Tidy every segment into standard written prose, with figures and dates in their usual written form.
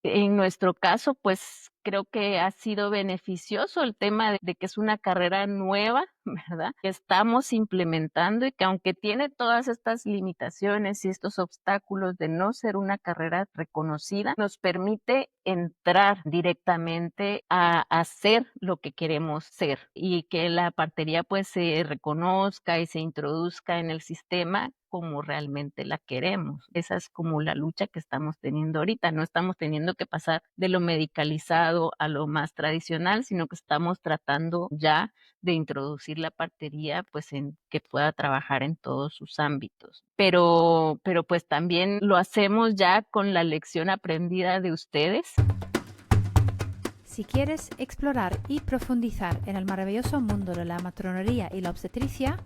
En nuestro caso, pues, creo que ha sido beneficioso el tema de que es una carrera nueva, ¿verdad? Que estamos implementando y que aunque tiene todas estas limitaciones y estos obstáculos de no ser una carrera reconocida, nos permite entrar directamente a hacer lo que queremos ser y que la partería, pues, se reconozca y se introduzca en el sistema como realmente la queremos. Esa es como la lucha que estamos teniendo ahorita. No estamos teniendo que pasar de lo medicalizado a lo más tradicional, sino que estamos tratando ya de introducir la partería, pues, en que pueda trabajar en todos sus ámbitos. Pero, pues, también lo hacemos ya con la lección aprendida de ustedes. Si quieres explorar y profundizar en el maravilloso mundo de la matronería y la obstetricia,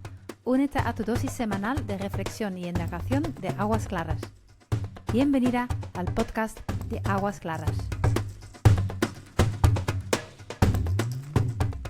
únete a tu dosis semanal de reflexión y indagación de Aguas Claras. Bienvenida al podcast de Aguas Claras.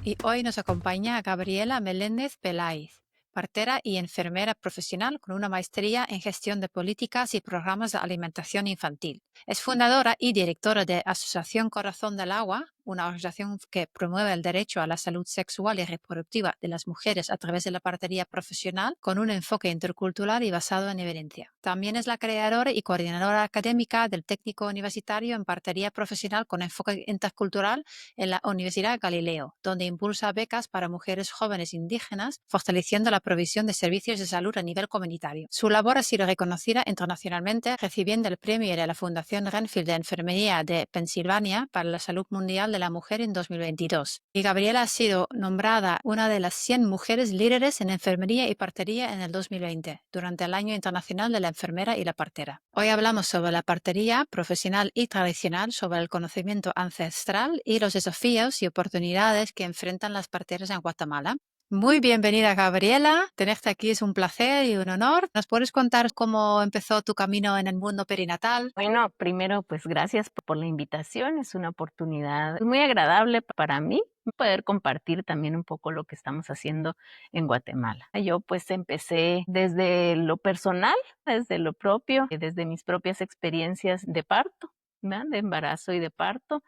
Y hoy nos acompaña Gabriela Meléndez Peláez, partera y enfermera profesional con una maestría en gestión de políticas y programas de alimentación infantil. Es fundadora y directora de Asociación Corazón del Agua, una organización que promueve el derecho a la salud sexual y reproductiva de las mujeres a través de la partería profesional con un enfoque intercultural y basado en evidencia. También es la creadora y coordinadora académica del técnico universitario en partería profesional con enfoque intercultural en la Universidad Galileo, donde impulsa becas para mujeres jóvenes indígenas, fortaleciendo la provisión de servicios de salud a nivel comunitario. Su labor ha sido reconocida internacionalmente, recibiendo el premio de la Fundación Renfield de Enfermería de Pensilvania para la Salud Mundial de la Mujer en 2022. Y Gabriela ha sido nombrada una de las 100 mujeres líderes en enfermería y partería en el 2020, durante el Año Internacional de la Enfermera y la Partera. Hoy hablamos sobre la partería profesional y tradicional, sobre el conocimiento ancestral y los desafíos y oportunidades que enfrentan las parteras en Guatemala. Muy bienvenida, Gabriela. Tenerte aquí es un placer y un honor. ¿Nos puedes contar cómo empezó tu camino en el mundo perinatal? Bueno, primero, pues, gracias por la invitación. Es una oportunidad muy agradable para mí poder compartir también un poco lo que estamos haciendo en Guatemala. Yo, pues, empecé desde lo personal, desde lo propio, desde mis propias experiencias de parto, ¿verdad? De embarazo y de parto.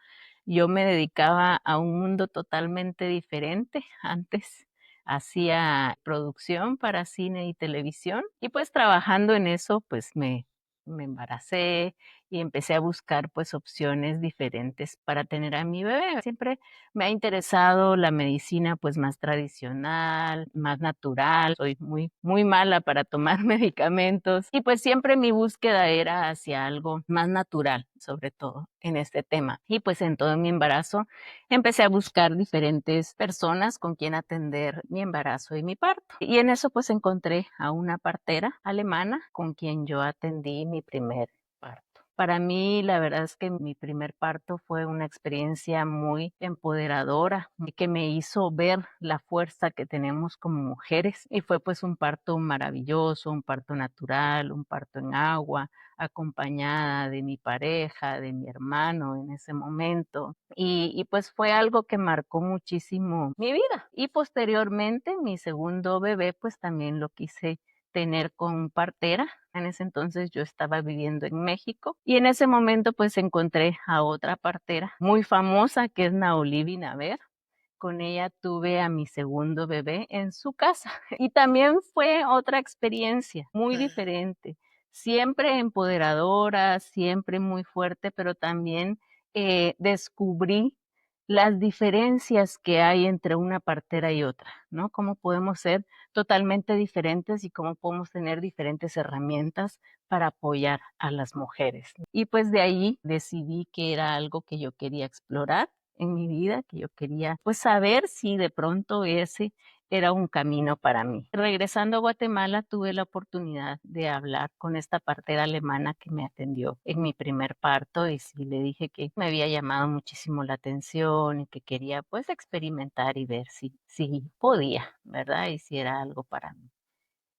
Yo me dedicaba a un mundo totalmente diferente. Antes hacía producción para cine y televisión y, pues, trabajando en eso, pues, me embaracé y empecé a buscar, pues, opciones diferentes para tener a mi bebé. Siempre me ha interesado la medicina, pues, más tradicional, más natural. Soy muy mala para tomar medicamentos y, pues, siempre mi búsqueda era hacia algo más natural, sobre todo en este tema. Y, pues, en todo mi embarazo empecé a buscar diferentes personas con quien atender mi embarazo y mi parto. Y en eso, pues, encontré a una partera alemana con quien yo atendí mi primer parto. Para mí, la verdad es que mi primer parto fue una experiencia muy empoderadora, y que me hizo ver la fuerza que tenemos como mujeres. Y fue, pues, un parto maravilloso, un parto natural, un parto en agua, acompañada de mi pareja, de mi hermano en ese momento. Y pues fue algo que marcó muchísimo mi vida. Y posteriormente, mi segundo bebé, pues también lo quise tener con partera. En ese entonces yo estaba viviendo en México y en ese momento pues encontré a otra partera muy famosa que es Naolivi Naver. Con ella tuve a mi segundo bebé en su casa y también fue otra experiencia muy diferente, siempre empoderadora, siempre muy fuerte, pero también descubrí las diferencias que hay entre una partera y otra, ¿no? Cómo podemos ser totalmente diferentes y cómo podemos tener diferentes herramientas para apoyar a las mujeres. Y pues de ahí decidí que era algo que yo quería explorar en mi vida, que yo quería, pues, saber si de pronto ese era un camino para mí. Regresando a Guatemala, tuve la oportunidad de hablar con esta partera alemana que me atendió en mi primer parto, y sí le dije que me había llamado muchísimo la atención y que quería, pues, experimentar y ver si podía, ¿verdad? Y si era algo para mí.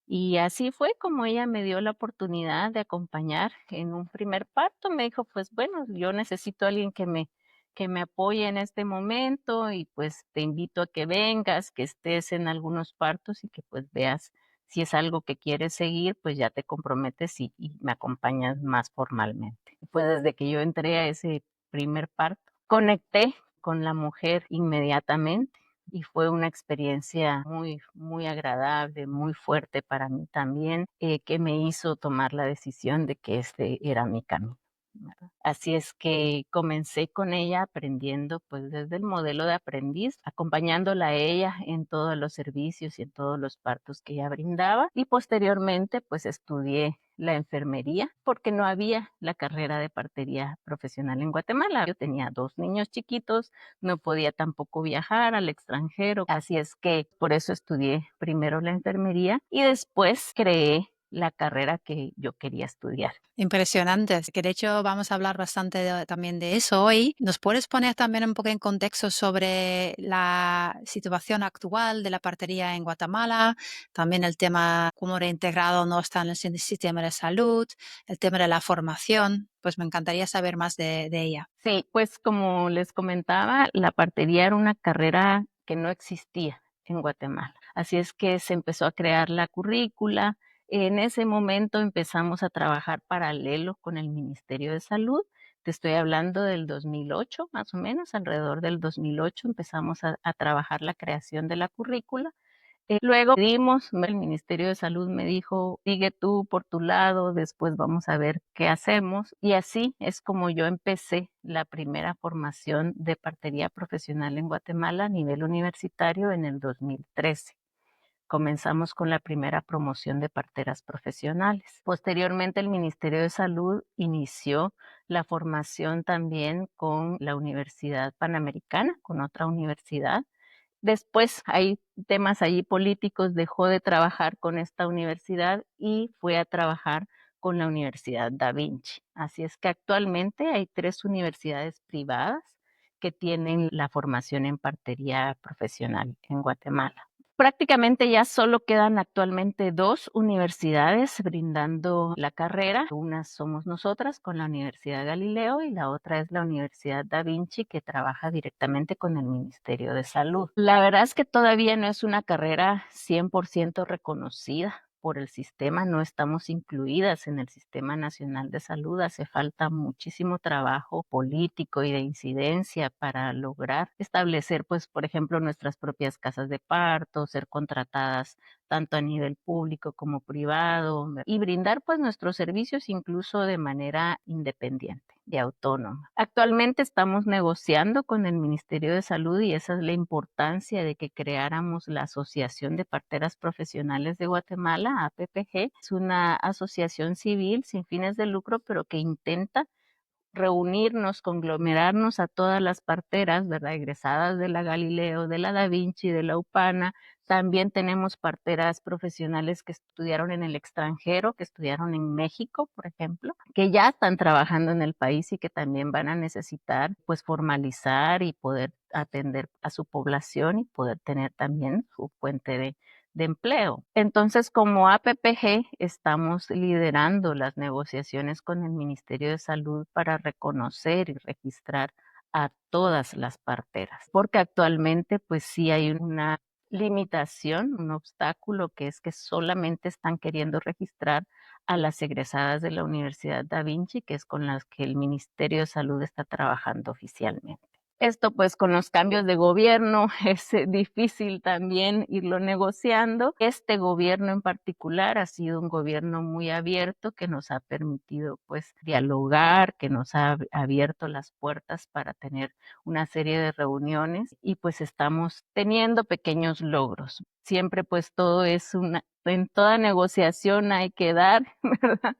Y así fue como ella me dio la oportunidad de acompañar en un primer parto. Me dijo, pues bueno, yo necesito a alguien que me apoye en este momento y pues te invito a que vengas, que estés en algunos partos y que pues veas si es algo que quieres seguir, pues ya te comprometes y me acompañas más formalmente. Pues desde que yo entré a ese primer parto. Conecté con la mujer inmediatamente y fue una experiencia muy, muy agradable, muy fuerte para mí también, que me hizo tomar la decisión de que este era mi camino, ¿verdad? Así es que comencé con ella aprendiendo, pues, desde el modelo de aprendiz, acompañándola a ella en todos los servicios y en todos los partos que ella brindaba, y posteriormente, pues, estudié la enfermería, porque no había la carrera de partería profesional en Guatemala. Yo tenía 2 niños chiquitos, no podía tampoco viajar al extranjero, así es que por eso estudié primero la enfermería y después creé la carrera que yo quería estudiar. Impresionantes, que de hecho vamos a hablar bastante también de eso hoy. ¿Nos puedes poner también un poco en contexto sobre la situación actual de la partería en Guatemala? También el tema cómo reintegrado no está en el sistema de salud, el tema de la formación. Pues me encantaría saber más de ella. Sí, pues como les comentaba, la partería era una carrera que no existía en Guatemala. Así es que se empezó a crear la currícula. En ese momento empezamos a trabajar paralelo con el Ministerio de Salud. Te estoy hablando del 2008, más o menos, alrededor del 2008 empezamos a trabajar la creación de la currícula. Luego dimos, el Ministerio de Salud me dijo, sigue tú por tu lado, después vamos a ver qué hacemos. Y así es como yo empecé la primera formación de partería profesional en Guatemala a nivel universitario en el 2013. Comenzamos con la primera promoción de parteras profesionales. Posteriormente, el Ministerio de Salud inició la formación también con la Universidad Panamericana, con otra universidad. Después hay temas allí políticos, dejó de trabajar con esta universidad y fue a trabajar con la Universidad Da Vinci. Así es que actualmente hay 3 universidades privadas que tienen la formación en partería profesional en Guatemala. Prácticamente ya solo quedan actualmente 2 universidades brindando la carrera. Una somos nosotras con la Universidad Galileo y la otra es la Universidad Da Vinci, que trabaja directamente con el Ministerio de Salud. La verdad es que todavía no es una carrera 100% reconocida por el sistema, no estamos incluidas en el Sistema Nacional de Salud. Hace falta muchísimo trabajo político y de incidencia para lograr establecer, pues, por ejemplo, nuestras propias casas de parto, ser contratadas tanto a nivel público como privado y brindar, pues, nuestros servicios incluso de manera independiente y autónoma. Actualmente estamos negociando con el Ministerio de Salud y esa es la importancia de que creáramos la Asociación de Parteras Profesionales de Guatemala, APPG. Es una asociación civil sin fines de lucro, pero que intenta reunirnos, conglomerarnos a todas las parteras, ¿verdad? Egresadas de la Galileo, de la Da Vinci, de la UPANA. También tenemos parteras profesionales que estudiaron en el extranjero, que estudiaron en México, por ejemplo, que ya están trabajando en el país y que también van a necesitar, pues, formalizar y poder atender a su población y poder tener también su fuente de empleo. Entonces, como APPG, estamos liderando las negociaciones con el Ministerio de Salud para reconocer y registrar a todas las parteras, porque actualmente pues sí hay una limitación, un obstáculo que es que solamente están queriendo registrar a las egresadas de la Universidad Da Vinci, que es con las que el Ministerio de Salud está trabajando oficialmente. Esto, pues, con los cambios de gobierno es difícil también irlo negociando. Este gobierno en particular ha sido un gobierno muy abierto que nos ha permitido, pues, dialogar, que nos ha abierto las puertas para tener una serie de reuniones y, pues, estamos teniendo pequeños logros. Siempre, pues, todo es en toda negociación hay que dar, ¿verdad?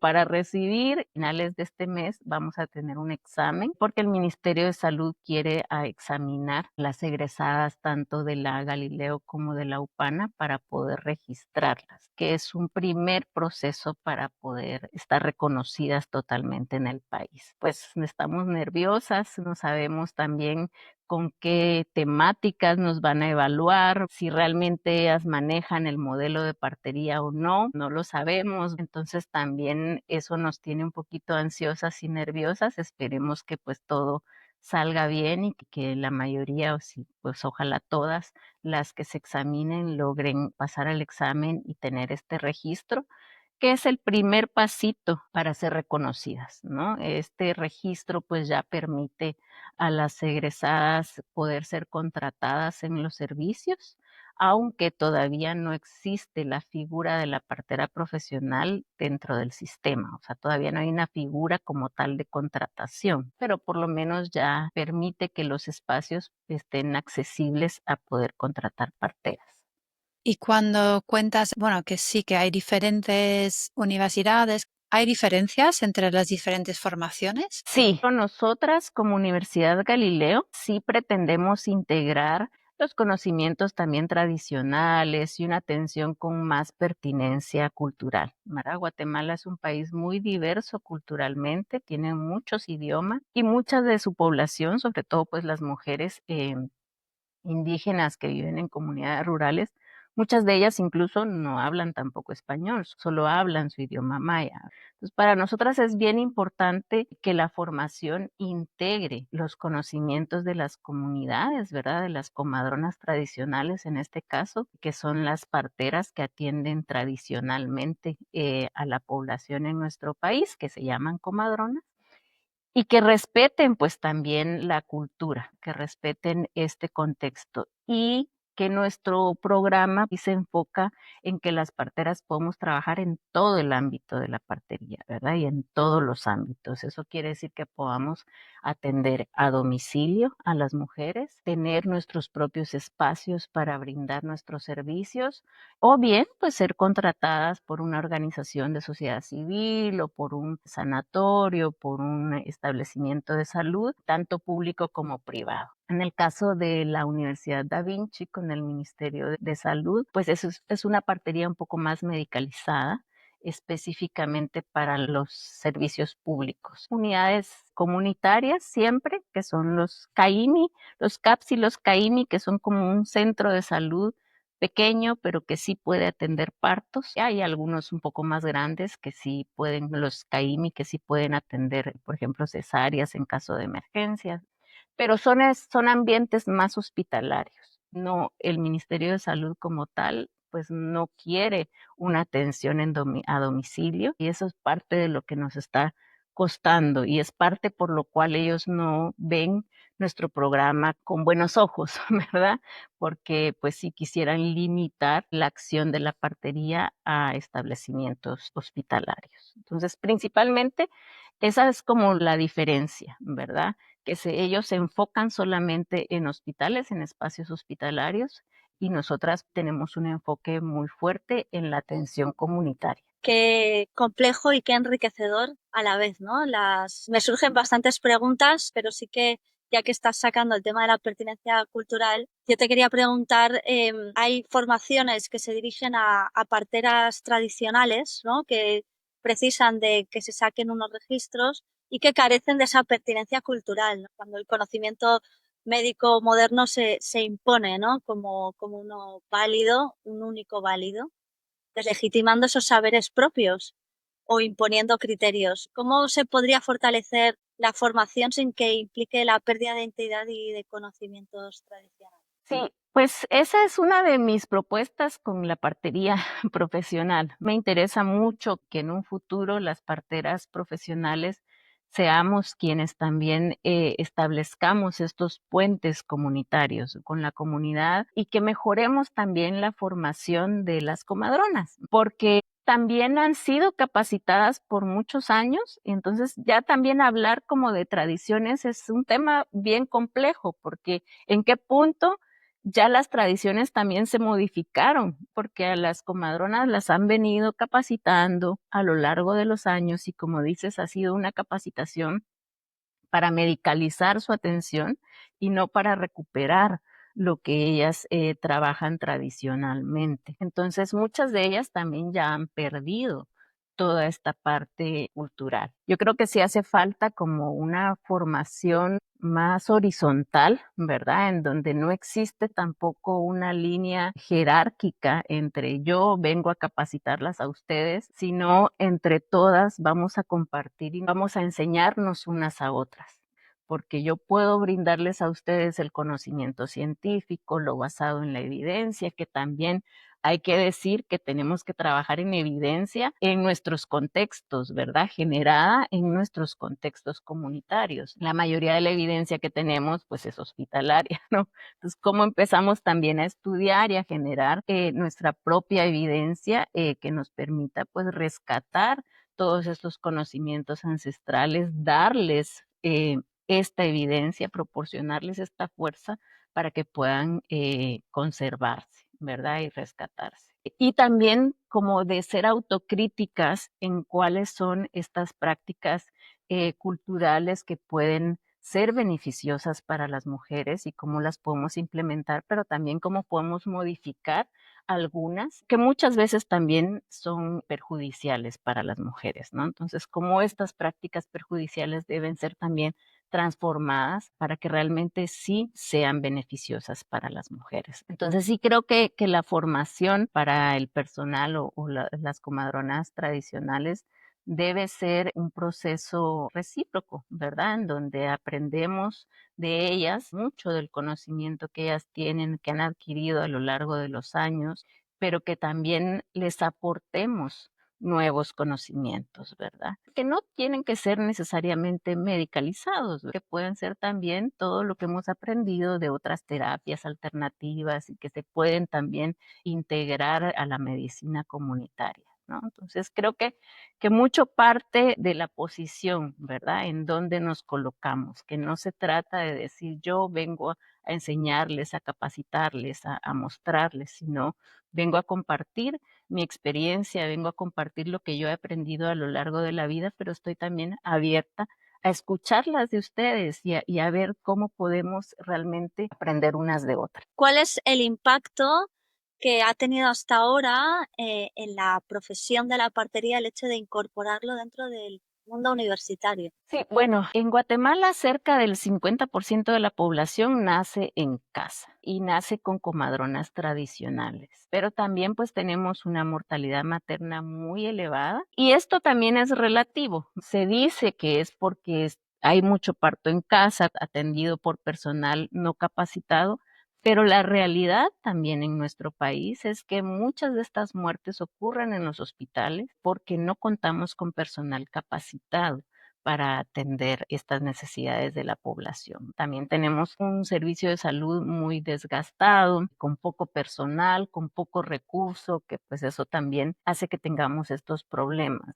Para recibir. A finales de este mes vamos a tener un examen porque el Ministerio de Salud quiere examinar las egresadas tanto de la Galileo como de la UPANA para poder registrarlas, que es un primer proceso para poder estar reconocidas totalmente en el país. Pues estamos nerviosas, no sabemos también con qué temáticas nos van a evaluar, si realmente ellas manejan el modelo de partería o no, no lo sabemos. Entonces también eso nos tiene un poquito ansiosas y nerviosas. Esperemos que pues todo salga bien y que la mayoría, o si pues ojalá todas las que se examinen logren pasar el examen y tener este registro que es el primer pasito para ser reconocidas, ¿no? Este registro, pues, ya permite a las egresadas poder ser contratadas en los servicios, aunque todavía no existe la figura de la partera profesional dentro del sistema. O sea, todavía no hay una figura como tal de contratación, pero por lo menos ya permite que los espacios estén accesibles a poder contratar parteras. Y cuando cuentas, bueno, que sí que hay diferentes universidades, ¿hay diferencias entre las diferentes formaciones? Sí, nosotras como Universidad Galileo sí pretendemos integrar los conocimientos también tradicionales y una atención con más pertinencia cultural, ¿verdad? Guatemala es un país muy diverso culturalmente, tiene muchos idiomas y mucha de su población, sobre todo pues las mujeres, indígenas que viven en comunidades rurales, muchas de ellas incluso no hablan tampoco español, solo hablan su idioma maya. Entonces, para nosotras es bien importante que la formación integre los conocimientos de las comunidades, ¿verdad? De las comadronas tradicionales en este caso, que son las parteras que atienden tradicionalmente a la población en nuestro país, que se llaman comadronas y que respeten, pues, también la cultura, que respeten este contexto, y que nuestro programa sí se enfoca en que las parteras podemos trabajar en todo el ámbito de la partería, ¿verdad? Y en todos los ámbitos. Eso quiere decir que podamos atender a domicilio a las mujeres, tener nuestros propios espacios para brindar nuestros servicios, o bien, pues, ser contratadas por una organización de sociedad civil o por un sanatorio, por un establecimiento de salud, tanto público como privado. En el caso de la Universidad Da Vinci con el Ministerio de Salud, pues eso es una partería un poco más medicalizada, específicamente para los servicios públicos. Unidades comunitarias siempre, que son los CAIMI, los CAPS y los CAIMI, que son como un centro de salud pequeño, pero que sí puede atender partos. Hay algunos un poco más grandes que sí pueden, los CAIMI, que sí pueden atender, por ejemplo, cesáreas en caso de emergencias, pero son ambientes más hospitalarios. No, el Ministerio de Salud como tal, pues no quiere una atención a domicilio y eso es parte de lo que nos está costando y es parte por lo cual ellos no ven nuestro programa con buenos ojos, ¿verdad? Porque pues sí quisieran limitar la acción de la partería a establecimientos hospitalarios. Entonces, principalmente, esa es como la diferencia, ¿verdad? Ellos se enfocan solamente en hospitales, en espacios hospitalarios, y nosotras tenemos un enfoque muy fuerte en la atención comunitaria. Qué complejo y qué enriquecedor a la vez, ¿no? Me surgen bastantes preguntas, pero sí que ya que estás sacando el tema de la pertinencia cultural, yo te quería preguntar, hay formaciones que se dirigen a parteras tradicionales, ¿no? Que precisan de que se saquen unos registros y que carecen de esa pertinencia cultural, ¿no? Cuando el conocimiento médico moderno se impone, ¿no? Como uno válido, un único válido, deslegitimando esos saberes propios o imponiendo criterios. ¿Cómo se podría fortalecer la formación sin que implique la pérdida de identidad y de conocimientos tradicionales? Sí, pues esa es una de mis propuestas con la partería profesional. Me interesa mucho que en un futuro las parteras profesionales seamos quienes también establezcamos estos puentes comunitarios con la comunidad y que mejoremos también la formación de las comadronas, porque también han sido capacitadas por muchos años, y entonces ya también hablar como de tradiciones es un tema bien complejo, porque en qué punto ya las tradiciones también se modificaron, porque a las comadronas las han venido capacitando a lo largo de los años y como dices, ha sido una capacitación para medicalizar su atención y no para recuperar lo que ellas trabajan tradicionalmente. Entonces, muchas de ellas también ya han perdido toda esta parte cultural. Yo creo que sí hace falta como una formación más horizontal, ¿verdad? En donde no existe tampoco una línea jerárquica entre yo vengo a capacitarlas a ustedes, sino entre todas vamos a compartir y vamos a enseñarnos unas a otras, porque yo puedo brindarles a ustedes el conocimiento científico, lo basado en la evidencia, que también Hay que decir que tenemos que trabajar en evidencia en nuestros contextos, ¿verdad? Generada en nuestros contextos comunitarios. La mayoría de la evidencia que tenemos, pues, es hospitalaria, ¿no? Entonces, ¿cómo empezamos también a estudiar y a generar nuestra propia evidencia que nos permita, pues, rescatar todos estos conocimientos ancestrales, darles esta evidencia, proporcionarles esta fuerza para que puedan conservarse, ¿verdad? Y rescatarse. Y también como de ser autocríticas en cuáles son estas prácticas culturales que pueden ser beneficiosas para las mujeres y cómo las podemos implementar, pero también cómo podemos modificar algunas que muchas veces también son perjudiciales para las mujeres, ¿no? Entonces, cómo estas prácticas perjudiciales deben ser también transformadas para que realmente sí sean beneficiosas para las mujeres. Entonces sí creo que la formación para el personal las comadronas tradicionales debe ser un proceso recíproco, ¿verdad? En donde aprendemos de ellas mucho del conocimiento que ellas tienen, que han adquirido a lo largo de los años, pero que también les aportemos nuevos conocimientos, ¿verdad? Que no tienen que ser necesariamente medicalizados, que pueden ser también todo lo que hemos aprendido de otras terapias alternativas y que se pueden también integrar a la medicina comunitaria, ¿no? Entonces creo que mucho parte de la posición, ¿verdad? En donde nos colocamos, que no se trata de decir yo vengo a enseñarles, a capacitarles, a mostrarles, sino vengo a compartir mi experiencia, vengo a compartir lo que yo he aprendido a lo largo de la vida, pero estoy también abierta a escucharlas de ustedes y a ver cómo podemos realmente aprender unas de otras. ¿Cuál es el impacto que ha tenido hasta ahora en la profesión de la partería el hecho de incorporarlo dentro del mundo universitario? Sí, bueno, en Guatemala cerca del 50% de la población nace en casa y nace con comadronas tradicionales, pero también pues tenemos una mortalidad materna muy elevada y esto también es relativo. Se dice que es porque hay mucho parto en casa atendido por personal no capacitado, pero la realidad también en nuestro país es que muchas de estas muertes ocurren en los hospitales porque no contamos con personal capacitado para atender estas necesidades de la población. También tenemos un servicio de salud muy desgastado, con poco personal, con poco recurso, que pues eso también hace que tengamos estos problemas.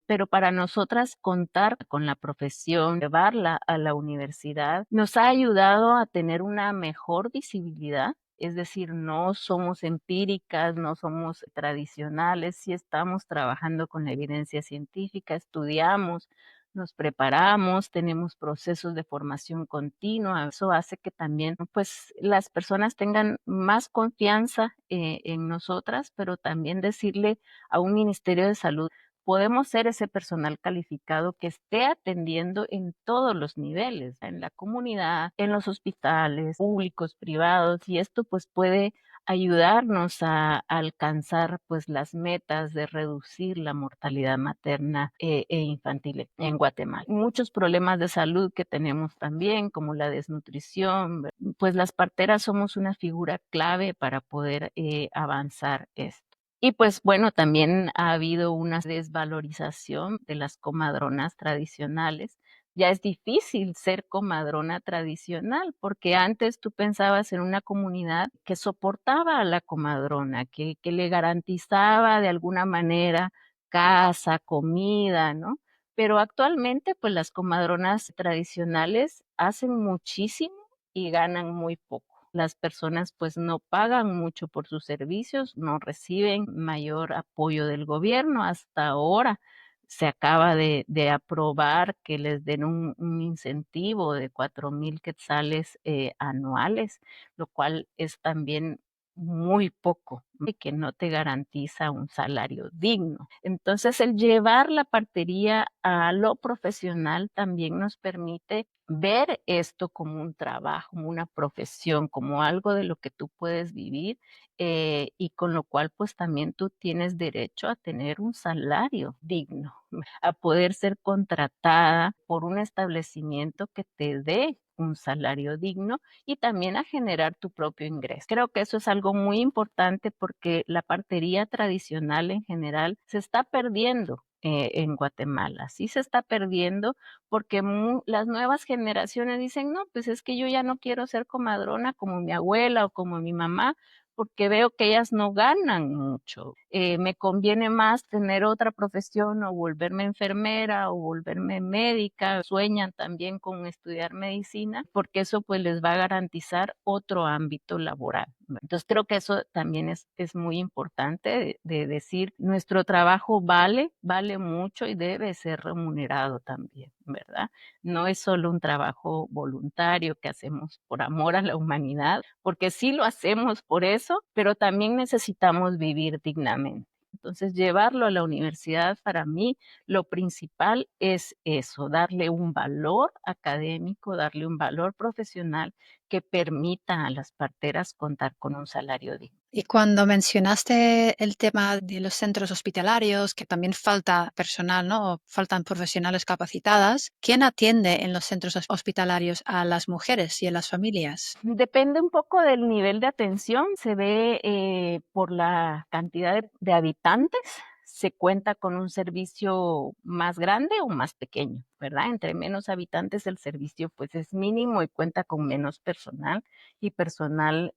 Pero para nosotras contar con la profesión, llevarla a la universidad, nos ha ayudado a tener una mejor visibilidad. Es decir, no somos empíricas, no somos tradicionales, sí estamos trabajando con la evidencia científica, estudiamos, nos preparamos, tenemos procesos de formación continua. Eso hace que también, pues, las personas tengan más confianza en nosotras, pero también decirle a un Ministerio de Salud, podemos ser ese personal calificado que esté atendiendo en todos los niveles, en la comunidad, en los hospitales públicos, privados, y esto pues puede ayudarnos a alcanzar pues las metas de reducir la mortalidad materna e infantil en Guatemala. Muchos problemas de salud que tenemos también, como la desnutrición, pues las parteras somos una figura clave para poder avanzar esto. Y pues bueno, también ha habido una desvalorización de las comadronas tradicionales. Ya es difícil ser comadrona tradicional, porque antes tú pensabas en una comunidad que soportaba a la comadrona, que le garantizaba de alguna manera casa, comida, ¿no? Pero actualmente, pues las comadronas tradicionales hacen muchísimo y ganan muy poco. Las personas pues no pagan mucho por sus servicios, no reciben mayor apoyo del gobierno. Hasta ahora se acaba de aprobar que les den un incentivo de 4,000 quetzales anuales, lo cual es también muy poco y que no te garantiza un salario digno. Entonces, el llevar la partería a lo profesional también nos permite ver esto como un trabajo, como una profesión, como algo de lo que tú puedes vivir y con lo cual pues también tú tienes derecho a tener un salario digno, a poder ser contratada por un establecimiento que te dé un salario digno y también a generar tu propio ingreso. Creo que eso es algo muy importante porque porque la partería tradicional en general se está perdiendo en Guatemala. Sí se está perdiendo porque las nuevas generaciones dicen, no, pues es que yo ya no quiero ser comadrona como mi abuela o como mi mamá, porque veo que ellas no ganan mucho. Me conviene más tener otra profesión o volverme enfermera o volverme médica. Sueñan también con estudiar medicina porque eso pues les va a garantizar otro ámbito laboral. Entonces creo que eso también es muy importante de decir, nuestro trabajo vale mucho y debe ser remunerado también, ¿verdad? No es solo un trabajo voluntario que hacemos por amor a la humanidad, porque sí lo hacemos por eso, pero también necesitamos vivir dignamente. Entonces, llevarlo a la universidad para mí, lo principal es eso, darle un valor académico, darle un valor profesional que permita a las parteras contar con un salario digno. Y cuando mencionaste el tema de los centros hospitalarios, que también falta personal, ¿no? O faltan profesionales capacitadas, ¿quién atiende en los centros hospitalarios a las mujeres y a las familias? Depende un poco del nivel de atención, se ve por la cantidad de habitantes, se cuenta con un servicio más grande o más pequeño, ¿verdad? Entre menos habitantes el servicio pues es mínimo y cuenta con menos personal y personal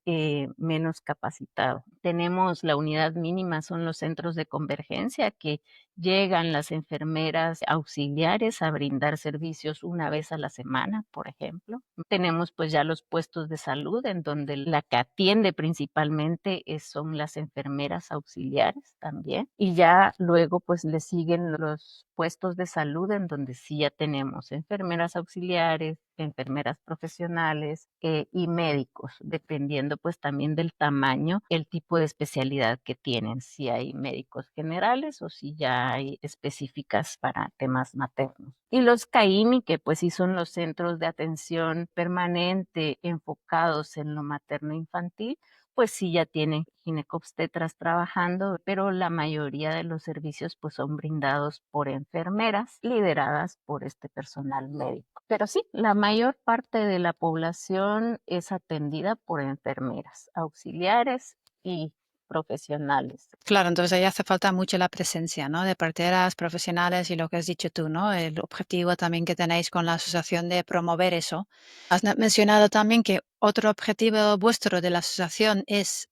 menos capacitado. Tenemos la unidad mínima, son los centros de convergencia que llegan las enfermeras auxiliares a brindar servicios una vez a la semana, por ejemplo. Tenemos pues ya los puestos de salud en donde la que atiende principalmente son las enfermeras auxiliares también. Y ya luego pues le siguen los puestos de salud en donde sí ya tenemos enfermeras auxiliares, enfermeras profesionales y médicos, dependiendo pues también del tamaño, el tipo de especialidad que tienen, si hay médicos generales o si ya hay específicas para temas maternos. Y los CAIMI, que pues sí son los centros de atención permanente enfocados en lo materno infantil, pues sí ya tienen ginecobstetras trabajando, pero la mayoría de los servicios pues son brindados por enfermeras lideradas por este personal médico. Pero sí, la mayor parte de la población es atendida por enfermeras, auxiliares y profesionales. Claro, entonces ahí hace falta mucho la presencia, ¿no? De parteras profesionales y lo que has dicho tú, ¿no? El objetivo también que tenéis con la asociación de promover eso. Has mencionado también que otro objetivo vuestro de la asociación es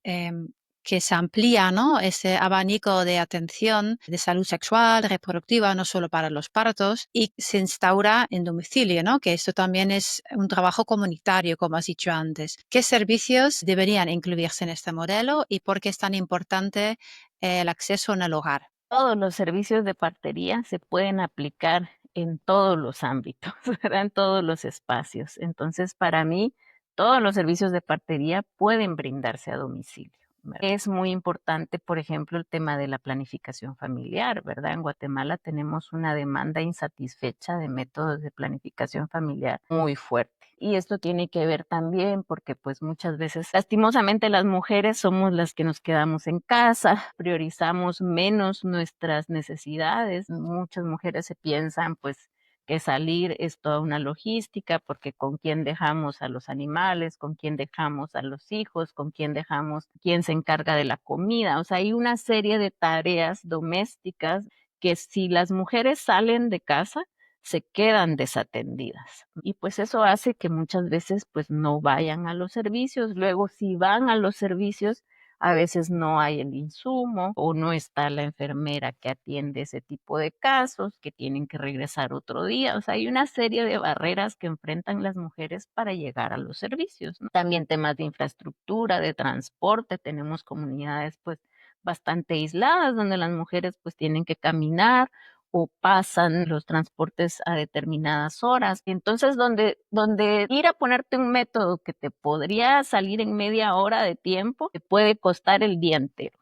que se amplía, ¿no? Ese abanico de atención de salud sexual, reproductiva, no solo para los partos, y se instaura en domicilio, ¿no? Que esto también es un trabajo comunitario, como has dicho antes. ¿Qué servicios deberían incluirse en este modelo y por qué es tan importante el acceso en el hogar? Todos los servicios de partería se pueden aplicar en todos los ámbitos, ¿verdad? En todos los espacios. Entonces, para mí, todos los servicios de partería pueden brindarse a domicilio. ¿Verdad? Es muy importante, por ejemplo, el tema de la planificación familiar, ¿verdad? En Guatemala tenemos una demanda insatisfecha de métodos de planificación familiar muy fuerte. Y esto tiene que ver también porque pues muchas veces lastimosamente las mujeres somos las que nos quedamos en casa, priorizamos menos nuestras necesidades. Muchas mujeres se piensan pues que salir es toda una logística, porque con quién dejamos a los animales, con quién dejamos a los hijos, con quién dejamos, quién se encarga de la comida. O sea, hay una serie de tareas domésticas que si las mujeres salen de casa, se quedan desatendidas. Y pues eso hace que muchas veces pues no vayan a los servicios. Luego si van a los servicios, a veces no hay el insumo o no está la enfermera que atiende ese tipo de casos, que tienen que regresar otro día. O sea, hay una serie de barreras que enfrentan las mujeres para llegar a los servicios, ¿no? También temas de infraestructura, de transporte. Tenemos comunidades pues bastante aisladas donde las mujeres pues tienen que caminar o pasan los transportes a determinadas horas. Entonces, donde ir a ponerte un método que te podría salir en media hora de tiempo, te puede costar el día entero.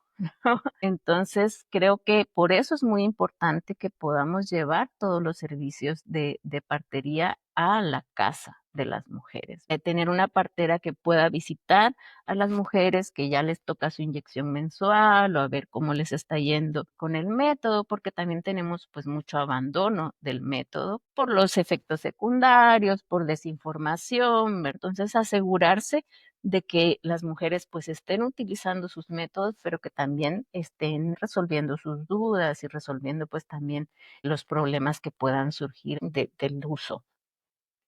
Entonces, creo que por eso es muy importante que podamos llevar todos los servicios de partería a la casa de las mujeres. De tener una partera que pueda visitar a las mujeres que ya les toca su inyección mensual o a ver cómo les está yendo con el método, porque también tenemos pues mucho abandono del método por los efectos secundarios, por desinformación. Entonces, asegurarse de que las mujeres pues estén utilizando sus métodos, pero que también estén resolviendo sus dudas y resolviendo pues también los problemas que puedan surgir del uso.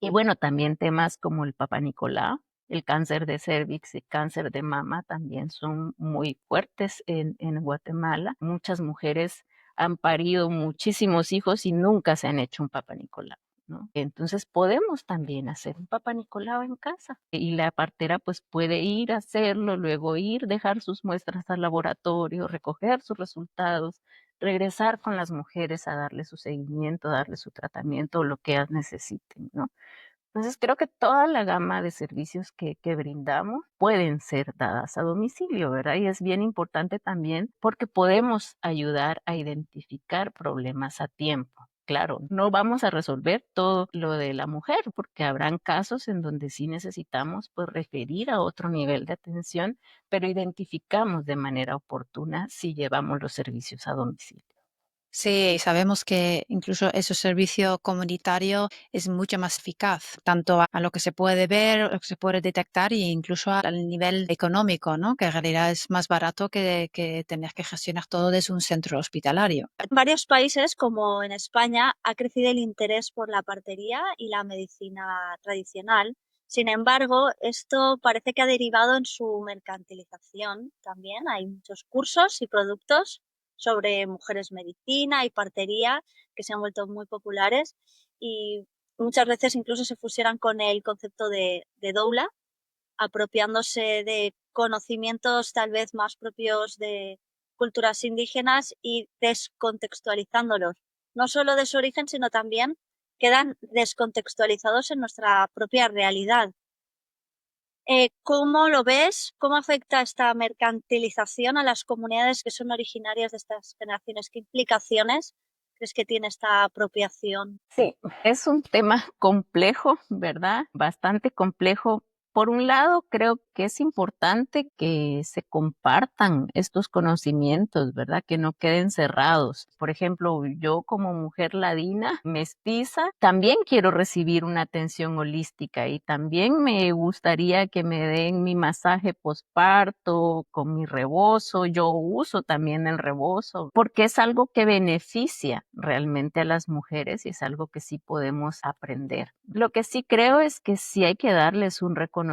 Y bueno, también temas como el Papa Nicolau, el cáncer de cervix y cáncer de mama también son muy fuertes en Guatemala. Muchas mujeres han parido muchísimos hijos y nunca se han hecho un Papa Nicolau, ¿no? Entonces podemos también hacer un Papa Nicolau en casa y la partera pues puede ir a hacerlo, luego ir, dejar sus muestras al laboratorio, recoger sus resultados, regresar con las mujeres a darle su seguimiento, darle su tratamiento, lo que ellas necesiten, ¿no? Entonces, creo que toda la gama de servicios que brindamos pueden ser dadas a domicilio, ¿verdad? Y es bien importante también porque podemos ayudar a identificar problemas a tiempo. Claro, no vamos a resolver todo lo de la mujer, porque habrán casos en donde sí necesitamos pues referir a otro nivel de atención, pero identificamos de manera oportuna si llevamos los servicios a domicilio. Sí, sabemos que incluso ese servicio comunitario es mucho más eficaz, tanto a lo que se puede ver, lo que se puede detectar, e incluso al nivel económico, ¿no? Que en realidad es más barato que tener que gestionar todo desde un centro hospitalario. En varios países, como en España, ha crecido el interés por la partería y la medicina tradicional. Sin embargo, esto parece que ha derivado en su mercantilización también. Hay muchos cursos y productos sobre mujeres medicina y partería que se han vuelto muy populares y muchas veces incluso se fusionan con el concepto de doula, apropiándose de conocimientos tal vez más propios de culturas indígenas y descontextualizándolos. No solo de su origen, sino también quedan descontextualizados en nuestra propia realidad. ¿Cómo lo ves? ¿Cómo afecta esta mercantilización a las comunidades que son originarias de estas generaciones? ¿Qué implicaciones crees que tiene esta apropiación? Sí, es un tema complejo, ¿verdad? Bastante complejo. Por un lado, creo que es importante que se compartan estos conocimientos, ¿verdad? Que no queden cerrados. Por ejemplo, yo como mujer ladina, mestiza, también quiero recibir una atención holística y también me gustaría que me den mi masaje posparto con mi rebozo. Yo uso también el rebozo porque es algo que beneficia realmente a las mujeres y es algo que sí podemos aprender. Lo que sí creo es que sí hay que darles un reconocimiento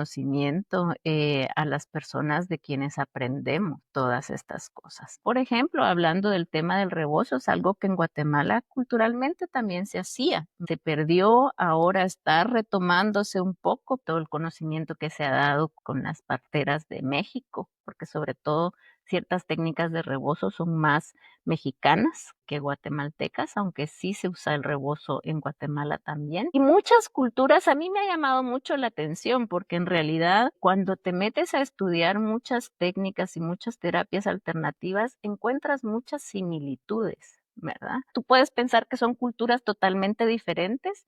a las personas de quienes aprendemos todas estas cosas. Por ejemplo, hablando del tema del rebozo, es algo que en Guatemala culturalmente también se hacía. Se perdió, ahora está retomándose un poco todo el conocimiento que se ha dado con las parteras de México, porque sobre todo ciertas técnicas de rebozo son más mexicanas que guatemaltecas, aunque sí se usa el rebozo en Guatemala también. Y muchas culturas, a mí me ha llamado mucho la atención porque en realidad cuando te metes a estudiar muchas técnicas y muchas terapias alternativas, encuentras muchas similitudes, ¿verdad? Tú puedes pensar que son culturas totalmente diferentes,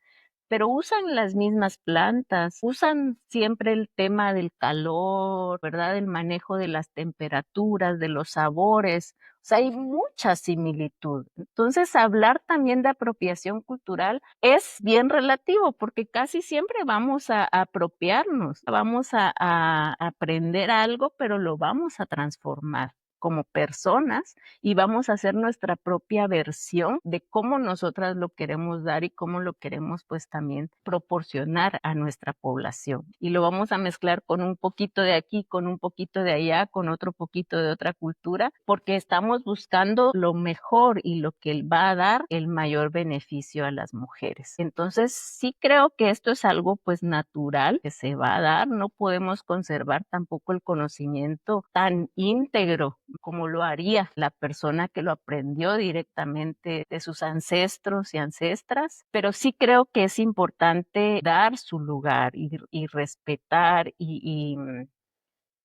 pero usan las mismas plantas, usan siempre el tema del calor, ¿verdad? El manejo de las temperaturas, de los sabores. O sea, hay mucha similitud. Entonces, hablar también de apropiación cultural es bien relativo porque casi siempre vamos a apropiarnos, vamos a aprender algo, pero lo vamos a transformar como personas y vamos a hacer nuestra propia versión de cómo nosotras lo queremos dar y cómo lo queremos pues también proporcionar a nuestra población. Y lo vamos a mezclar con un poquito de aquí, con un poquito de allá, con otro poquito de otra cultura, porque estamos buscando lo mejor y lo que va a dar el mayor beneficio a las mujeres. Entonces, sí creo que esto es algo pues natural que se va a dar, no podemos conservar tampoco el conocimiento tan íntegro como lo haría la persona que lo aprendió directamente de sus ancestros y ancestras, pero sí creo que es importante dar su lugar y respetar y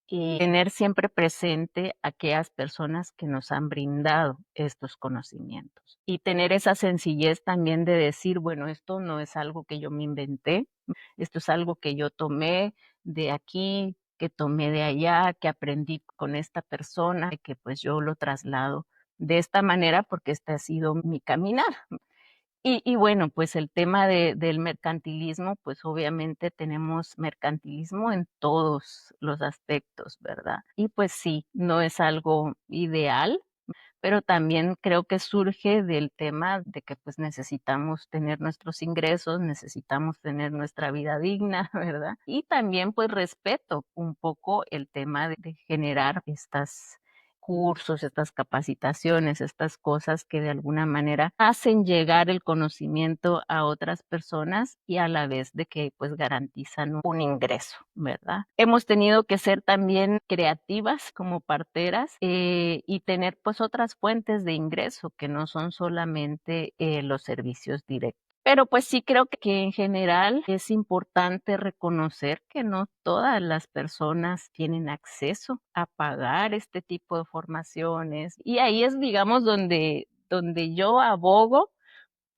tener siempre presente a aquellas personas que nos han brindado estos conocimientos y tener esa sencillez también de decir, bueno, esto no es algo que yo me inventé, esto es algo que yo tomé de aquí, que tomé de allá, que aprendí con esta persona, y que pues yo lo traslado de esta manera porque este ha sido mi caminar. Y bueno, pues el tema del mercantilismo, pues obviamente tenemos mercantilismo en todos los aspectos, ¿verdad? Y pues sí, no es algo ideal, pero también creo que surge del tema de que pues necesitamos tener nuestros ingresos, necesitamos tener nuestra vida digna, ¿verdad? Y también pues respeto un poco el tema de generar estas cursos, estas capacitaciones, estas cosas que de alguna manera hacen llegar el conocimiento a otras personas y a la vez de que pues garantizan un ingreso, ¿verdad? Hemos tenido que ser también creativas como parteras y tener pues otras fuentes de ingreso que no son solamente los servicios directos. Pero pues sí creo que en general es importante reconocer que no todas las personas tienen acceso a pagar este tipo de formaciones. Y ahí es, digamos, donde yo abogo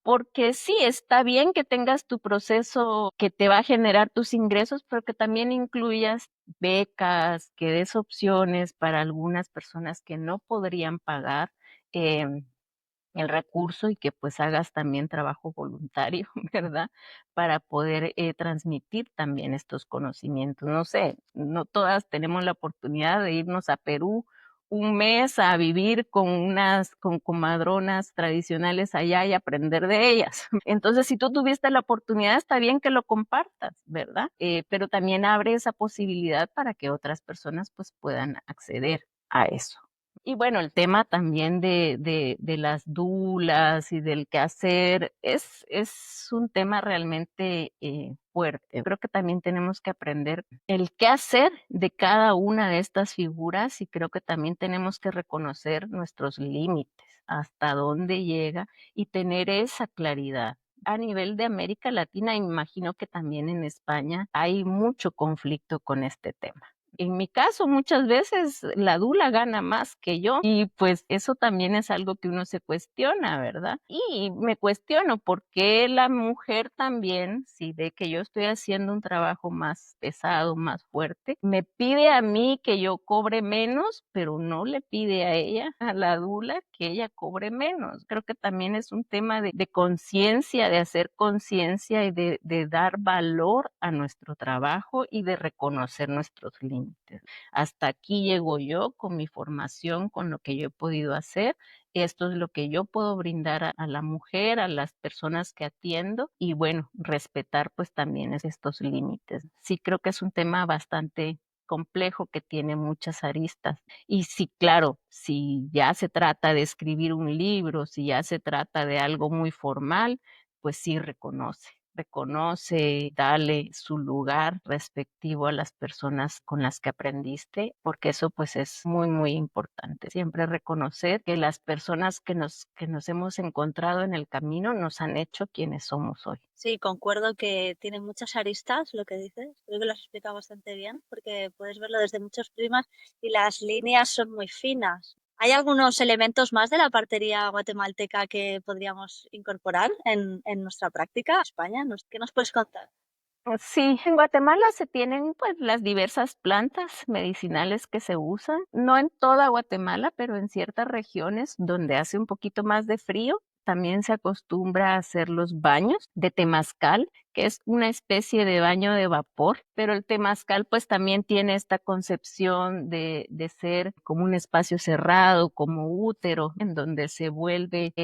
porque sí, está bien que tengas tu proceso que te va a generar tus ingresos, pero que también incluyas becas, que des opciones para algunas personas que no podrían pagar. em, el recurso y que pues hagas también trabajo voluntario, ¿verdad? Para poder transmitir también estos conocimientos. No sé, no todas tenemos la oportunidad de irnos a Perú un mes a vivir con unas con comadronas tradicionales allá y aprender de ellas. Entonces, si tú tuviste la oportunidad, está bien que lo compartas, ¿verdad? Pero también abre esa posibilidad para que otras personas pues puedan acceder a eso. Y bueno, el tema también de las dulas y del quehacer es un tema realmente fuerte. Creo que también tenemos que aprender el qué hacer de cada una de estas figuras y creo que también tenemos que reconocer nuestros límites, hasta dónde llega y tener esa claridad. A nivel de América Latina, imagino que también en España hay mucho conflicto con este tema. En mi caso, muchas veces la dula gana más que yo y pues eso también es algo que uno se cuestiona, ¿verdad? Y me cuestiono por qué la mujer también, si ve que yo estoy haciendo un trabajo más pesado, más fuerte, me pide a mí que yo cobre menos, pero no le pide a ella, a la dula, que ella cobre menos. Creo que también es un tema de conciencia, de hacer conciencia y de dar valor a nuestro trabajo y de reconocer nuestros límites. Hasta aquí llego yo con mi formación, con lo que yo he podido hacer. Esto es lo que yo puedo brindar a la mujer, a las personas que atiendo y bueno, respetar pues también estos límites. Sí creo que es un tema bastante complejo que tiene muchas aristas. Y sí, claro, si ya se trata de escribir un libro, si ya se trata de algo muy formal, pues sí reconoce, dale su lugar respectivo a las personas con las que aprendiste, porque eso pues es muy, muy importante. Siempre reconocer que las personas que nos hemos encontrado en el camino nos han hecho quienes somos hoy. Sí, concuerdo que tiene muchas aristas lo que dices. Creo que lo has explicado bastante bien porque puedes verlo desde muchos prismas y las líneas son muy finas. ¿Hay algunos elementos más de la partería guatemalteca que podríamos incorporar en nuestra práctica en España? ¿Qué nos puedes contar? Sí, en Guatemala se tienen pues las diversas plantas medicinales que se usan, no en toda Guatemala, pero en ciertas regiones donde hace un poquito más de frío, también se acostumbra a hacer los baños de temazcal, que es una especie de baño de vapor, pero el temazcal pues también tiene esta concepción de ser como un espacio cerrado, como útero, en donde se vuelve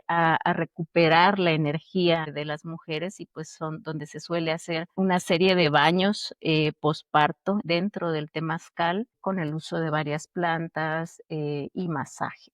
a recuperar la energía de las mujeres y pues son donde se suele hacer una serie de baños posparto dentro del temazcal con el uso de varias plantas y masaje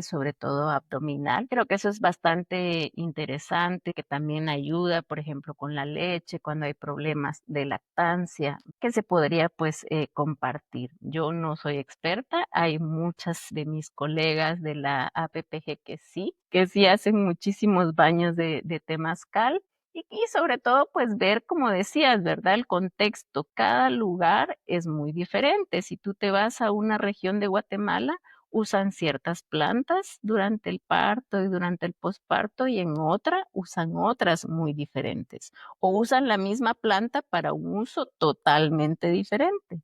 sobre todo abdominal. Creo que eso es bastante interesante, que también ayuda, por ejemplo, con la leche, cuando hay problemas de lactancia, que se podría pues compartir. Yo no soy experta, hay muchas de mis colegas de la APPG que sí hacen muchísimos baños de temazcal. Y sobre todo, pues ver, como decías, ¿verdad? El contexto. Cada lugar es muy diferente. Si tú te vas a una región de Guatemala, usan ciertas plantas durante el parto y durante el posparto y en otra usan otras muy diferentes o usan la misma planta para un uso totalmente diferente.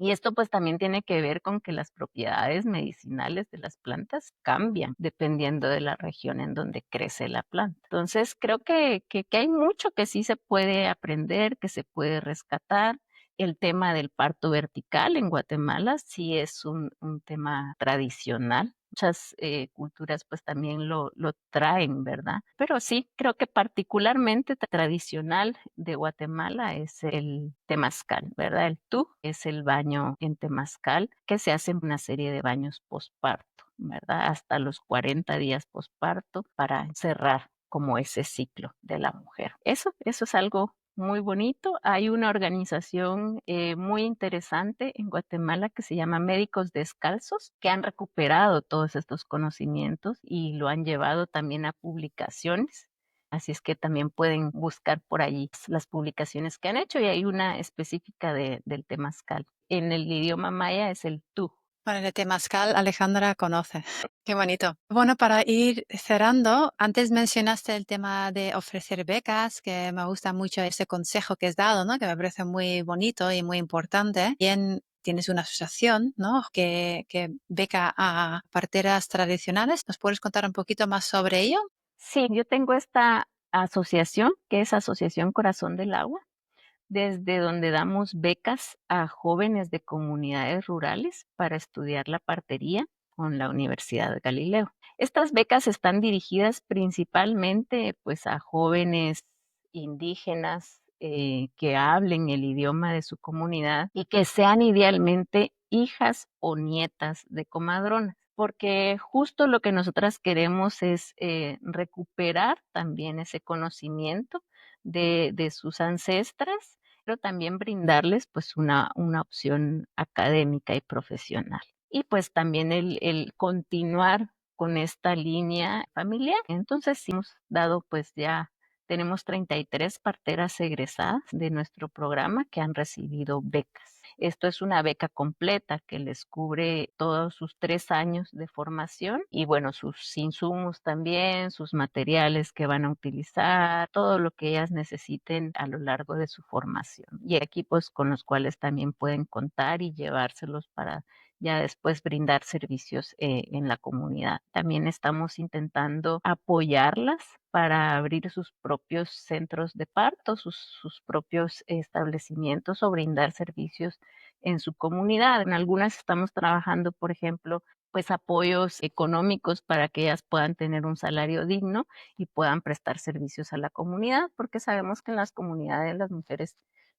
Y esto pues también tiene que ver con que las propiedades medicinales de las plantas cambian dependiendo de la región en donde crece la planta. Entonces creo que hay mucho que sí se puede aprender, que se puede rescatar. El tema del parto vertical en Guatemala sí es un tema tradicional. Muchas culturas pues también lo traen, ¿verdad? Pero sí, creo que particularmente tradicional de Guatemala es el temazcal, ¿verdad? El tú es el baño en temazcal, que se hace una serie de baños posparto, ¿verdad? Hasta los 40 días posparto para cerrar como ese ciclo de la mujer. Eso es algo muy bonito. Hay una organización muy interesante en Guatemala que se llama Médicos Descalzos, que han recuperado todos estos conocimientos y lo han llevado también a publicaciones. Así es que también pueden buscar por allí las publicaciones que han hecho y hay una específica del temazcal. En el idioma maya es el tú. Bueno, el temazcal Alejandra conoce. Qué bonito. Bueno, para ir cerrando, antes mencionaste el tema de ofrecer becas, que me gusta mucho ese consejo que has dado, ¿no? Que me parece muy bonito y muy importante. Bien, tienes una asociación, ¿no? Que beca a parteras tradicionales. ¿Nos puedes contar un poquito más sobre ello? Sí, yo tengo esta asociación que es Asociación Corazón del Agua, desde donde damos becas a jóvenes de comunidades rurales para estudiar la partería con la Universidad de Galileo. Estas becas están dirigidas principalmente pues a jóvenes indígenas que hablen el idioma de su comunidad y que sean idealmente hijas o nietas de comadronas, porque justo lo que nosotras queremos es recuperar también ese conocimiento de sus ancestras, pero también brindarles pues una opción académica y profesional. Y pues también el continuar con esta línea familiar. Entonces, sí hemos dado pues ya, tenemos 33 parteras egresadas de nuestro programa que han recibido becas. Esto es una beca completa que les cubre todos sus 3 años de formación y bueno, sus insumos también, sus materiales que van a utilizar, todo lo que ellas necesiten a lo largo de su formación. Y equipos con los cuales también pueden contar y llevárselos para ya después brindar servicios en la comunidad. También estamos intentando apoyarlas para abrir sus propios centros de parto, sus propios establecimientos o brindar servicios en su comunidad. En algunas estamos trabajando, por ejemplo, pues apoyos económicos para que ellas puedan tener un salario digno y puedan prestar servicios a la comunidad, porque sabemos que en las comunidades las mujeres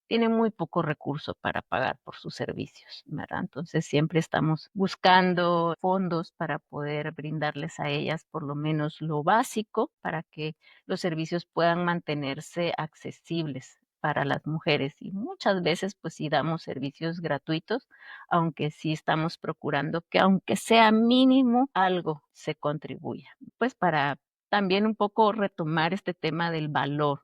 tienen muy poco recurso para pagar por sus servicios, ¿verdad? Entonces siempre estamos buscando fondos para poder brindarles a ellas por lo menos lo básico para que los servicios puedan mantenerse accesibles para las mujeres y muchas veces pues sí damos servicios gratuitos, aunque sí estamos procurando que aunque sea mínimo algo se contribuya, pues para también un poco retomar este tema del valor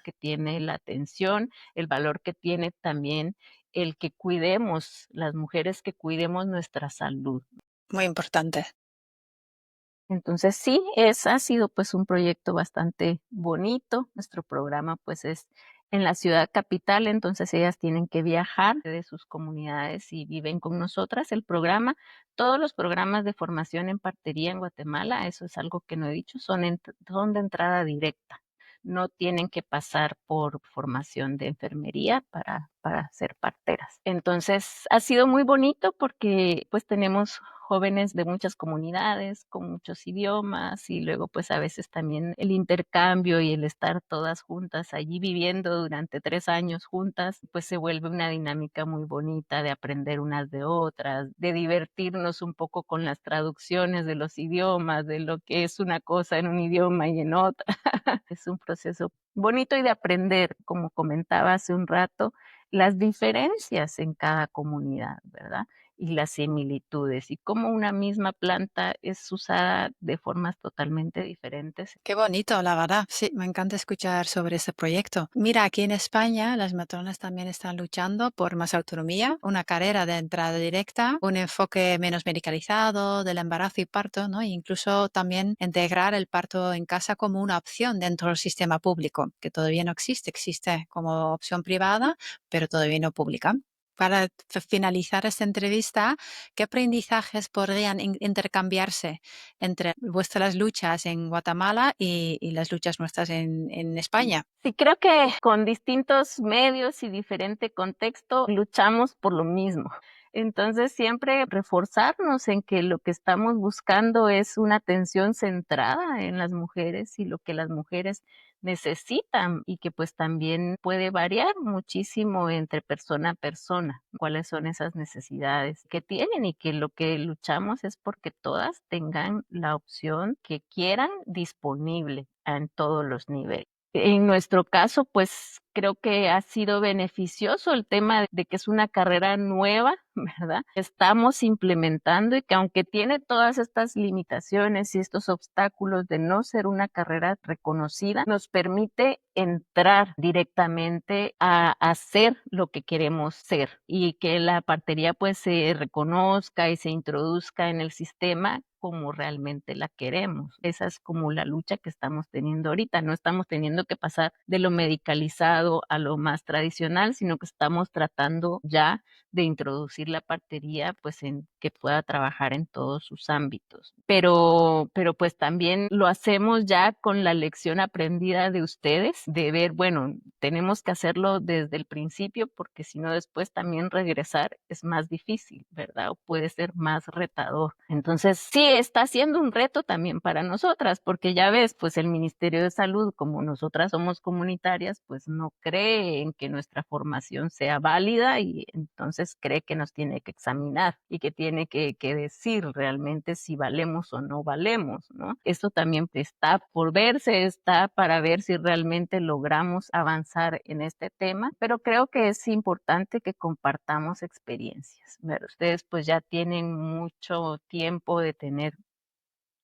que tiene la atención, el valor que tiene también el que cuidemos, las mujeres que cuidemos nuestra salud. Muy importante. Entonces sí, ha sido pues un proyecto bastante bonito. Nuestro programa pues es en la ciudad capital, entonces ellas tienen que viajar de sus comunidades y viven con nosotras. El programa, todos los programas de formación en partería en Guatemala, eso es algo que no he dicho, son de entrada directa. No tienen que pasar por formación de enfermería para ser parteras. Entonces ha sido muy bonito porque pues tenemos jóvenes de muchas comunidades, con muchos idiomas y luego pues a veces también el intercambio y el estar todas juntas allí viviendo durante 3 años juntas, pues se vuelve una dinámica muy bonita de aprender unas de otras, de divertirnos un poco con las traducciones de los idiomas, de lo que es una cosa en un idioma y en otra. Es un proceso bonito y de aprender, como comentaba hace un rato, las diferencias en cada comunidad, ¿verdad? Y las similitudes y cómo una misma planta es usada de formas totalmente diferentes. Qué bonito, la verdad. Sí, me encanta escuchar sobre este proyecto. Mira, aquí en España las matronas también están luchando por más autonomía, una carrera de entrada directa, un enfoque menos medicalizado del embarazo y parto, ¿no? E incluso también integrar el parto en casa como una opción dentro del sistema público, que todavía no existe, existe como opción privada, pero todavía no pública. Para finalizar esta entrevista, ¿qué aprendizajes podrían intercambiarse entre vuestras luchas en Guatemala y las luchas nuestras en España? Sí, creo que con distintos medios y diferente contexto luchamos por lo mismo. Entonces, siempre reforzarnos en que lo que estamos buscando es una atención centrada en las mujeres y lo que las mujeres necesitan y que pues también puede variar muchísimo entre persona a persona, cuáles son esas necesidades que tienen y que lo que luchamos es porque todas tengan la opción que quieran disponible en todos los niveles. En nuestro caso, pues creo que ha sido beneficioso el tema de que es una carrera nueva, ¿verdad? Estamos implementando y que aunque tiene todas estas limitaciones y estos obstáculos de no ser una carrera reconocida, nos permite entrar directamente a hacer lo que queremos ser y que la partería pues se reconozca y se introduzca en el sistema como realmente la queremos. Esa es como la lucha que estamos teniendo ahorita. No estamos teniendo que pasar de lo medicalizado a lo más tradicional, sino que estamos tratando ya de introducir la partería pues en que pueda trabajar en todos sus ámbitos. Pero pues también lo hacemos ya con la lección aprendida de ustedes, de ver, bueno, tenemos que hacerlo desde el principio porque si no después también regresar es más difícil, ¿verdad? O puede ser más retador. Entonces, sí, está siendo un reto también para nosotras, porque ya ves, pues el Ministerio de Salud, como nosotras somos comunitarias, pues no cree en que nuestra formación sea válida y entonces cree que nos tiene que examinar y que tiene que decir realmente si valemos o no valemos, ¿no? Esto también está por verse, está para ver si realmente logramos avanzar en este tema, pero creo que es importante que compartamos experiencias. ¿Verdad? Ustedes pues ya tienen mucho tiempo de tener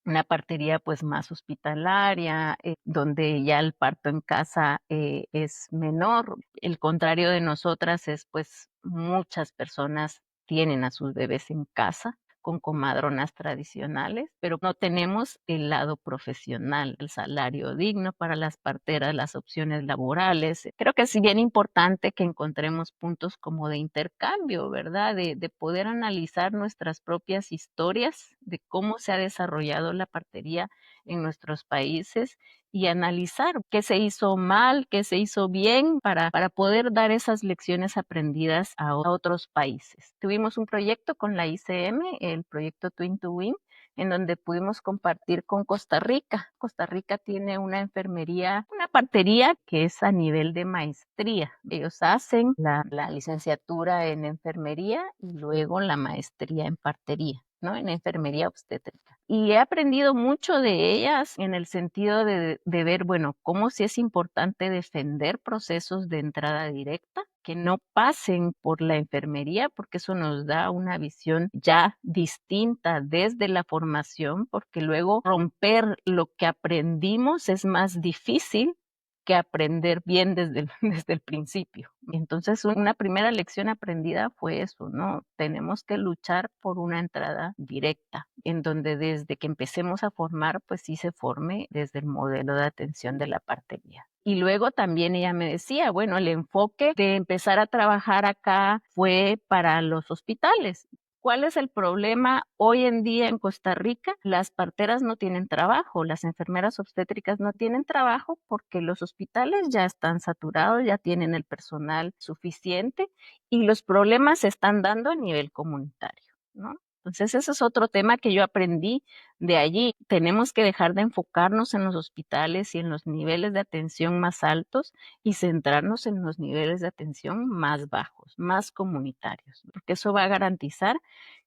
una partería pues más hospitalaria, donde ya el parto en casa es menor. El contrario de nosotras es pues muchas personas tienen a sus bebés en casa con comadronas tradicionales, pero no tenemos el lado profesional, el salario digno para las parteras, las opciones laborales. Creo que es bien importante que encontremos puntos como de intercambio, ¿verdad? De poder analizar nuestras propias historias, de cómo se ha desarrollado la partería en nuestros países y analizar qué se hizo mal, qué se hizo bien para poder dar esas lecciones aprendidas a otros países. Tuvimos un proyecto con la ICM, el proyecto Twin to Win, en donde pudimos compartir con Costa Rica. Costa Rica tiene una enfermería, una partería que es a nivel de maestría. Ellos hacen la licenciatura en enfermería y luego la maestría en partería, ¿no? En enfermería obstétrica. Y he aprendido mucho de ellas en el sentido de ver, bueno, cómo sí es importante defender procesos de entrada directa, que no pasen por la enfermería, porque eso nos da una visión ya distinta desde la formación, porque luego romper lo que aprendimos es más difícil que aprender bien desde el, desde el principio. Entonces, una primera lección aprendida fue eso, ¿no? Tenemos que luchar por una entrada directa, en donde desde que empecemos a formar, pues sí se forme desde el modelo de atención de la partería. Y luego también ella me decía, bueno, el enfoque de empezar a trabajar acá fue para los hospitales. ¿Cuál es el problema hoy en día en Costa Rica? Las parteras no tienen trabajo, las enfermeras obstétricas no tienen trabajo porque los hospitales ya están saturados, ya tienen el personal suficiente y los problemas se están dando a nivel comunitario, ¿no? Entonces, ese es otro tema que yo aprendí de allí. Tenemos que dejar de enfocarnos en los hospitales y en los niveles de atención más altos y centrarnos en los niveles de atención más bajos, más comunitarios, porque eso va a garantizar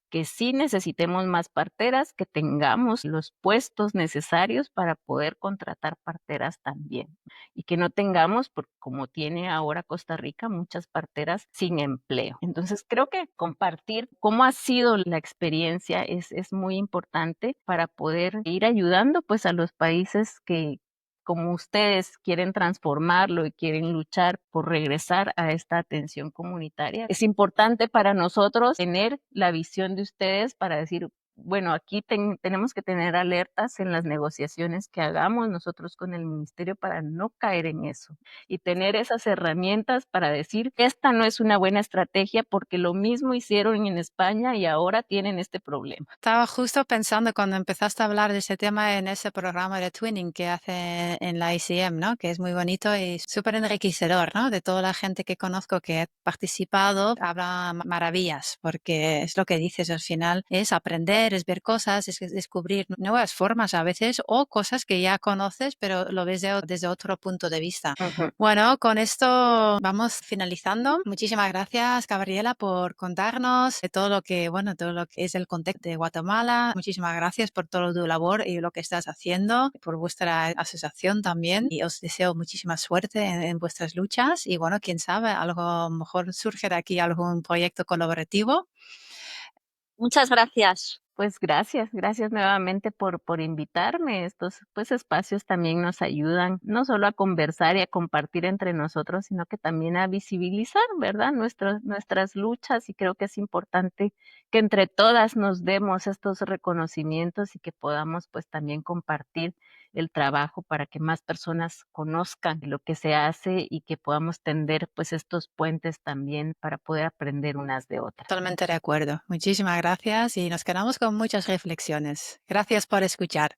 que sí necesitemos más parteras, que tengamos los puestos necesarios para poder contratar parteras también y que no tengamos, como tiene ahora Costa Rica, muchas parteras sin empleo. Entonces creo que compartir cómo ha sido la experiencia es muy importante para poder ir ayudando pues a los países que como ustedes quieren transformarlo y quieren luchar por regresar a esta atención comunitaria. Es importante para nosotros tener la visión de ustedes para decir, bueno, aquí tenemos que tener alertas en las negociaciones que hagamos nosotros con el ministerio para no caer en eso y tener esas herramientas para decir, esta no es una buena estrategia porque lo mismo hicieron en España y ahora tienen este problema. Estaba justo pensando cuando empezaste a hablar de ese tema en ese programa de Twinning que hace en la ICM, ¿no? Que es muy bonito y súper enriquecedor, ¿no? De toda la gente que conozco que ha participado, habla maravillas, porque es lo que dices al final, es aprender, es ver cosas, es descubrir nuevas formas a veces o cosas que ya conoces, pero lo ves desde otro punto de vista. Bueno, con esto vamos finalizando. Muchísimas gracias, Gabriela, por contarnos de todo lo que, bueno, todo lo que es el contexto de Guatemala. Muchísimas gracias por toda tu labor y lo que estás haciendo, por vuestra asociación también. Y os deseo muchísima suerte en vuestras luchas. Y bueno, quién sabe, algo mejor surge de aquí algún proyecto colaborativo. Muchas gracias. Pues gracias nuevamente por invitarme. Estos pues espacios también nos ayudan no solo a conversar y a compartir entre nosotros, sino que también a visibilizar, ¿verdad? Nuestras luchas y creo que es importante que entre todas nos demos estos reconocimientos y que podamos pues también compartir el trabajo para que más personas conozcan lo que se hace y que podamos tender pues estos puentes también para poder aprender unas de otras. Totalmente de acuerdo. Muchísimas gracias y nos quedamos con muchas reflexiones. Gracias por escuchar.